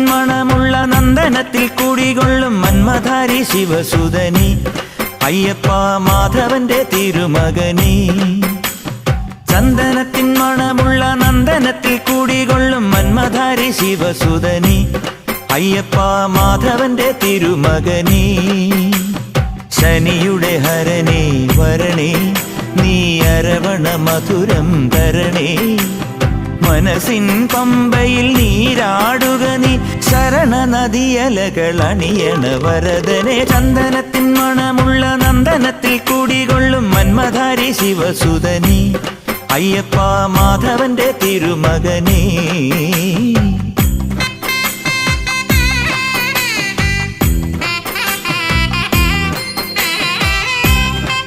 മണമുള്ള നന്ദനത്തിൽ കുടികൊള്ളും മന്മധാരി ശിവസുതനി അയ്യപ്പ മാധവന്റെ തിരുമകനി. ചന്ദനത്തിൻ മണമുള്ള നന്ദനത്തിൽ കുടികൊള്ളും മന്മധാരി ശിവസുതനി അയ്യപ്പ മാധവന്റെ തിരുമകനി. ശനിയുടെ ഹരണേ വരണേ നീ അരവണ മധുരം തരണേ. മനസ്സിൻ പമ്പയിൽ നീരാടുക നീ ശരണ നദിയലകൾ അണിയണ വരദനെ. ചന്ദനത്തിൻ മണമുള്ള നന്ദനത്തിൽ കുടികൊള്ളും മന്മധാരി ശിവസുതനി അയ്യപ്പ മാധവന്റെ തിരുമകനേ.